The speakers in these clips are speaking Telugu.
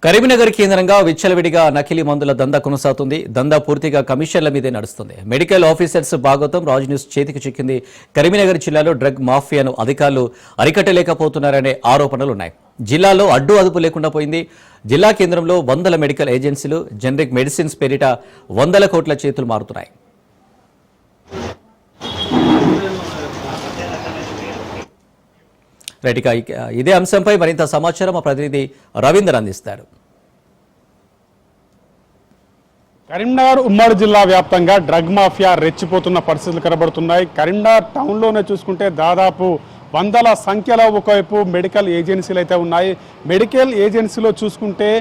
కరీంనగర్ కేంద్రంగా విచ్చలవిడిగా నకిలీ మందుల దందా కొనసాగుతుంది. దందా పూర్తిగా కమిషన్ల మీదే నడుస్తుంది. Medical officers Bhagavatam Raj news చేతికి చిక్కింది. కరీంనగర్ జిల్లాలో డ్రగ్ మాఫియాను అధికారులు అరికట్టలేకపోతున్నారనే ఆరోపణలున్నాయి. జిల్లాలో అడ్డు అదుపు లేకుండా పోయింది. జిల్లా కేంద్రంలో వందల మెడికల్ ఏజెన్సీలు, జనరిక్ మెడిసిన్స్ పేరిట వందల కోట్ల చేతులు మారుతున్నాయి. రైట్, ఇదే అంశంపై మరింత సమాచారం మా ప్రతినిధి రవీందర్ అందిస్తారు. కరీంనగర్ ఉమ్మడి జిల్లా వ్యాప్తంగా డ్రగ్ మాఫియా రెచ్చిపోతున్న పరిస్థితులు కనబడుతున్నాయి. కరీంనగర్ టౌన్లోనే చూసుకుంటే దాదాపు వందల సంఖ్యలో ఒకవైపు మెడికల్ ఏజెన్సీలు అయితే ఉన్నాయి. మెడికల్ ఏజెన్సీలో చూసుకుంటే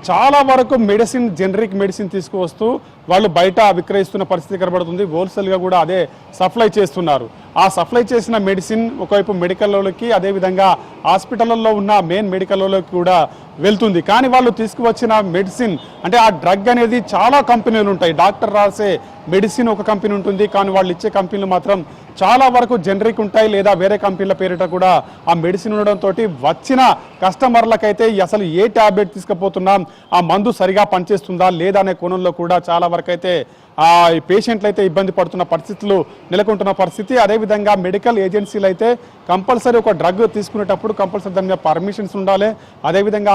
చాలా వరకు మెడిసిన్, జనరిక్ మెడిసిన్ తీసుకువస్తూ వాళ్ళు బయట విక్రయిస్తున్న పరిస్థితి కనబడుతుంది. హోల్సేల్గా కూడా అదే సప్లై చేస్తున్నారు. ఆ సప్లై చేసిన మెడిసిన్ ఒకవైపు మెడికల్లోకి, అదేవిధంగా హాస్పిటల్లో ఉన్న మెయిన్ మెడికల్లోకి కూడా వెళ్తుంది. కానీ వాళ్ళు తీసుకువచ్చిన మెడిసిన్ అంటే ఆ డ్రగ్ అనేది చాలా కంపెనీలు ఉంటాయి. డాక్టర్ రాసే మెడిసిన్ ఒక కంపెనీ ఉంటుంది, కానీ వాళ్ళు ఇచ్చే కంపెనీలు మాత్రం చాలా వరకు జనరిక్ ఉంటాయి, లేదా వేరే కంపెనీల పేరిట కూడా ఆ మెడిసిన్ ఉండడంతో వచ్చిన కస్టమర్లకైతే అసలు ఏ ట్యాబ్లెట్ తీసుకుపోతున్నాం, ఆ మందు సరిగా పనిచేస్తుందా లేదా అనే కోణంలో కూడా చాలా వరకు అయితే ఆ పేషెంట్లు అయితే ఇబ్బంది పడుతున్న పరిస్థితులు నెలకొంటున్న పరిస్థితి. అదేవిధంగా మెడికల్ ఏజెన్సీలు అయితే కంపల్సరీ ఒక డ్రగ్ తీసుకునేటప్పుడు కంపల్సరీ దాని మీద పర్మిషన్స్ ఉండాలి. అదేవిధంగా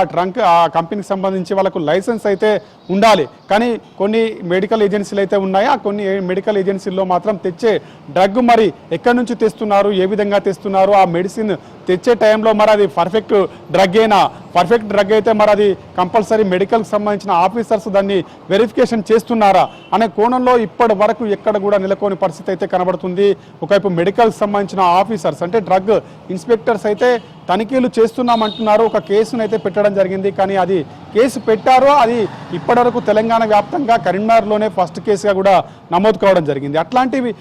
ఆ కంపెనీకి సంబంధించి వాళ్ళకు లైసెన్స్ అయితే ఉండాలి. కానీ కొన్ని మెడికల్ ఏజెన్సీలు అయితే ఉన్నాయి. ఆ కొన్ని మెడికల్ ఏజెన్సీల్లో మాత్రం తెచ్చే డ్రగ్ మరి ఎక్కడి నుంచి తెస్తున్నారు, ఏ విధంగా తెస్తున్నారు, ఆ మెడిసిన్ తెచ్చే టైంలో మరి అది పర్ఫెక్ట్ డ్రగ్ అయినా, పర్ఫెక్ట్ డ్రగ్ అయితే మరి అది కంపల్సరీ మెడికల్కి సంబంధించిన ఆఫీసర్స్ దాన్ని వెరిఫికేషన్ చేస్తున్నారా అనే కోణంలో ఇప్పటి వరకు ఎక్కడ కూడా నెలకొని పరిస్థితి అయితే కనబడుతుంది. ఒకవైపు మెడికల్కి సంబంధించిన ఆఫీసర్స్ అంటే డ్రగ్ ఇన్స్పెక్టర్స్ అయితే తనిఖీలు చేస్తున్నామంటున్నారు. ఒక కేసును అయితే పెట్టడం జరిగింది. కానీ అది కేసు పెట్టారో అది ఇప్పటివరకు తెలంగాణ వ్యాప్తంగా కరీంనగర్లోనే ఫస్ట్ కేసుగా కూడా నమోదు కావడం జరిగింది. అట్లాంటివి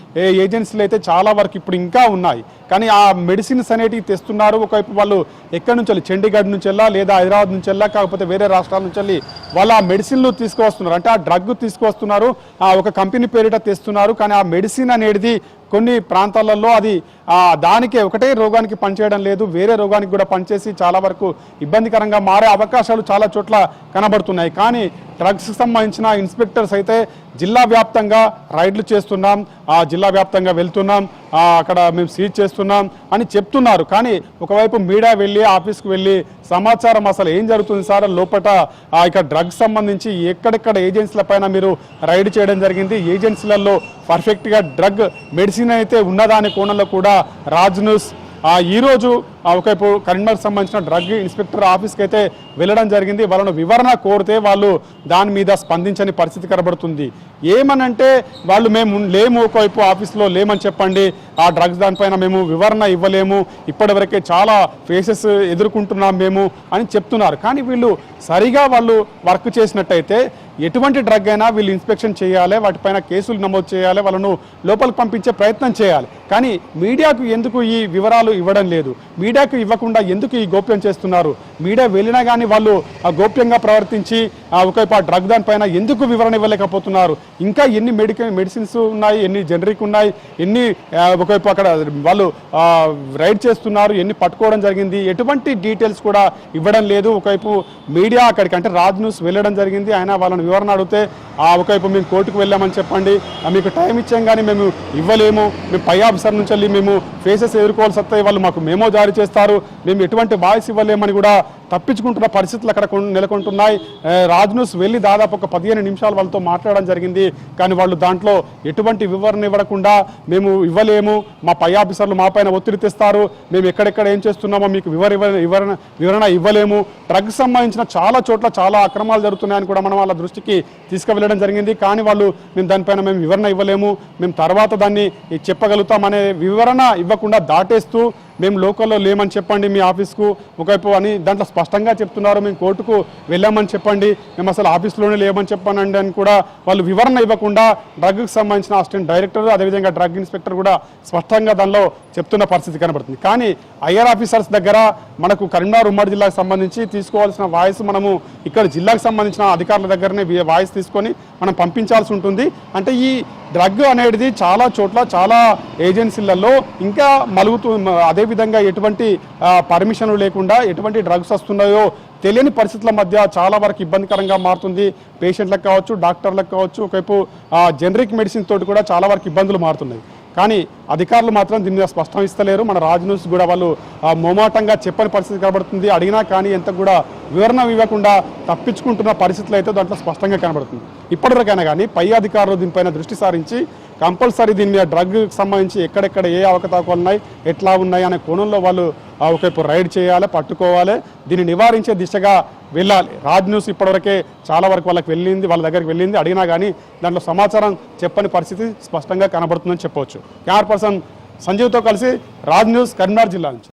ఏజెన్సీలు అయితే చాలా వరకు ఇప్పుడు ఇంకా ఉన్నాయి. కానీ ఆ మెడిసిన్స్ అనేటివి తెస్తున్నారు. ఒకవైపు వాళ్ళు ఎక్కడి నుంచి వెళ్ళి, చండీగఢ్ నుంచి వెళ్ళా, లేదా హైదరాబాద్ నుంచి వెళ్ళా, కాకపోతే వేరే రాష్ట్రాల నుంచి వెళ్ళి వాళ్ళు ఆ మెడిసిన్లు తీసుకువస్తున్నారు. అంటే ఆ డ్రగ్ తీసుకువస్తున్నారు, ఒక కంపెనీ పేరిట తెస్తున్నారు. కానీ ఆ మెడిసిన్ అనేది కొన్ని ప్రాంతాలలో అది దానికే ఒకటే రోగానికి పనిచేయడం లేదు, వేరే రోగానికి కూడా పనిచేసి చాలా వరకు ఇబ్బందికరంగా మారే అవకాశాలు చాలా చోట్ల కనబడుతున్నాయి. కానీ డ్రగ్స్కి సంబంధించిన ఇన్స్పెక్టర్స్ అయితే జిల్లా వ్యాప్తంగా రైడ్లు చేస్తున్నాం, జిల్లా వ్యాప్తంగా వెళ్తున్నాం, అక్కడ మేము సీజ్ చేస్తున్నాం అని చెప్తున్నారు. కానీ ఒకవైపు మీడియా వెళ్ళి ఆఫీస్కి వెళ్ళి సమాచారం అసలు ఏం జరుగుతుంది సార్ లోపల ఇక డ్రగ్స్ సంబంధించి ఎక్కడెక్కడ ఏజెన్సీల పైన మీరు రైడ్ చేయడం జరిగింది, ఏజెన్సీలలో పర్ఫెక్ట్గా డ్రగ్ మెడిసిన్ అయితే ఉన్నదా అనే కోణంలో కూడా రాజ్ న్యూస్ ఈరోజు ఒకవైపు కరీంనగర్కి సంబంధించిన డ్రగ్ ఇన్స్పెక్టర్ ఆఫీస్కి అయితే వెళ్ళడం జరిగింది. వాళ్ళను వివరణ కోరితే వాళ్ళు దాని మీద స్పందించని పరిస్థితి కనబడుతుంది. ఏమనంటే వాళ్ళు మేము లేము, ఒకవైపు ఆఫీస్లో లేమని చెప్పండి, ఆ డ్రగ్స్ దానిపైన మేము వివరణ ఇవ్వలేము, ఇప్పటివరకే చాలా ఫేసెస్ ఎదుర్కొంటున్నాం మేము అని చెప్తున్నారు. కానీ వీళ్ళు సరిగా వాళ్ళు వర్క్ చేసినట్టయితే ఎటువంటి డ్రగ్ అయినా వీళ్ళు ఇన్స్పెక్షన్ చేయాలి, వాటిపైన కేసులు నమోదు చేయాలి, వాళ్ళను లోపలికి పంపించే ప్రయత్నం చేయాలి. కానీ మీడియాకు ఎందుకు ఈ వివరాలు ఇవ్వడం లేదు, మీడియాకు ఇవ్వకుండా ఎందుకు ఈ గోప్యం చేస్తున్నారు? మీడియా వెళ్ళినా కానీ వాళ్ళు గోప్యంగా ప్రవర్తించి ఒకవైపు ఆ డ్రగ్ దానిపైన ఎందుకు వివరణ ఇవ్వలేకపోతున్నారు? ఇంకా ఎన్ని మెడిసిన్స్ ఉన్నాయి, ఎన్ని జనరిక్ ఉన్నాయి, ఎన్ని ఒకవైపు అక్కడ వాళ్ళు రైడ్ చేస్తున్నారు, ఎన్ని పట్టుకోవడం జరిగింది, ఎటువంటి డీటెయిల్స్ కూడా ఇవ్వడం లేదు. ఒకవైపు మీడియా అక్కడికి అంటే రాజ్ న్యూస్ వెళ్ళడం జరిగింది, ఆయన వాళ్ళని వివరణ అడిగితే ఒకవైపు మేము కోర్టుకు వెళ్ళామని చెప్పండి, మీకు టైం ఇచ్చాం కానీ మేము ఇవ్వలేము, మేము పై ఆఫీసర్ నుంచి వెళ్ళి మేము ఫేసెస్ ఎదుర్కోవాల్సి వస్తాయి, వాళ్ళు మాకు మెమో జారీ చేస్తారు, మేము ఎటువంటి వాయిస్ ఇవ్వలేమని కూడా తప్పించుకుంటున్న పరిస్థితులు అక్కడ నెలకొంటున్నాయి. రాజ్ న్యూస్ వెళ్ళి దాదాపు ఒక 15 నిమిషాలు వాళ్ళతో మాట్లాడడం జరిగింది. కానీ వాళ్ళు దాంట్లో ఎటువంటి వివరణ ఇవ్వకుండా మేము ఇవ్వలేము, మా పై ఆఫీసర్లు మా పైన ఒత్తిడి తెస్తారు, మేము ఎక్కడెక్కడ ఏం చేస్తున్నామో మీకు వివరణ ఇవ్వలేము, డ్రగ్స్ సంబంధించిన చాలా చోట్ల చాలా అక్రమాలు జరుగుతున్నాయని కూడా మనం వాళ్ళ దృష్టికి తీసుకువెళ్ళడం జరిగింది. కానీ వాళ్ళు మేము దానిపైన మేము వివరణ ఇవ్వలేము, మేము తర్వాత దాన్ని చెప్పగలుగుతామనే వివరణ ఇవ్వకుండా దాటేస్తూ మేము లోకల్లో లేమని చెప్పండి మీ ఆఫీస్కు ఒకవైపు అని దాంట్లో స్పష్టంగా చెప్తున్నారు. మేము కోర్టుకు వెళ్ళామని చెప్పండి, మేము అసలు ఆఫీస్లోనే లేమని చెప్పానండి అని కూడా వాళ్ళు వివరణ ఇవ్వకుండా డ్రగ్కి సంబంధించిన అసిస్టెంట్ డైరెక్టర్, అదేవిధంగా డ్రగ్ ఇన్స్పెక్టర్ కూడా స్పష్టంగా దానిలో చెప్తున్న పరిస్థితి కనబడుతుంది. కానీ ఐఆర్ ఆఫీసర్స్ దగ్గర మనకు కరీంనగర్ ఉమ్మడి జిల్లాకు సంబంధించి తీసుకోవాల్సిన వాయిస్ మనము ఇక్కడ జిల్లాకు సంబంధించిన అధికారుల దగ్గరనే వాయిస్ తీసుకొని మనం పంపించాల్సి ఉంటుంది. అంటే ఈ డ్రగ్ అనేది చాలా చోట్ల చాలా ఏజెన్సీలలో ఇంకా మలుగుతూ, అదేవిధంగా ఎటువంటి పర్మిషన్లు లేకుండా ఎటువంటి డ్రగ్స్ వస్తున్నాయో తెలియని పరిస్థితుల మధ్య చాలా వరకు ఇబ్బందికరంగా మారుతుంది. పేషెంట్లకు కావచ్చు, డాక్టర్లకు కావచ్చు, ఒకవైపు జనరిక్ మెడిసిన్ తోటి కూడా చాలా వరకు ఇబ్బందులు మారుతున్నాయి. కానీ అధికారులు మాత్రం దీని మీద స్పష్టం ఇస్తలేరు. మన రాజ్ న్యూస్ కూడా వాళ్ళు మోమాటంగా చెప్పని పరిస్థితి కనబడుతుంది. అడిగినా కానీ ఎంత కూడా వివరణ ఇవ్వకుండా తప్పించుకుంటున్న పరిస్థితులు అయితే దాంట్లో స్పష్టంగా కనబడుతుంది. ఇప్పటివరకైనా కానీ పై అధికారులు దీనిపైన దృష్టి సారించి కంపల్సరీ దీని మీద డ్రగ్కి సంబంధించి ఎక్కడెక్కడ ఏ అవకతవకలు ఉన్నాయి, ఎట్లా ఉన్నాయి అనే కోణంలో వాళ్ళు ఒకవైపు రైడ్ చేయాలి, పట్టుకోవాలి, దీన్ని నివారించే దిశగా వెళ్ళాలి. రాజ్ న్యూస్ ఇప్పటివరకే చాలా వరకు వాళ్ళకి వెళ్ళింది, వాళ్ళ దగ్గరికి వెళ్ళింది, అడిగినా కానీ దాంట్లో సమాచారం చెప్పని పరిస్థితి స్పష్టంగా కనబడుతుందని చెప్పవచ్చు. కెమెరా పర్సన్ సంజీవ్తో కలిసి రాజ్ న్యూస్, కరీంనగర్ జిల్లా నుంచి.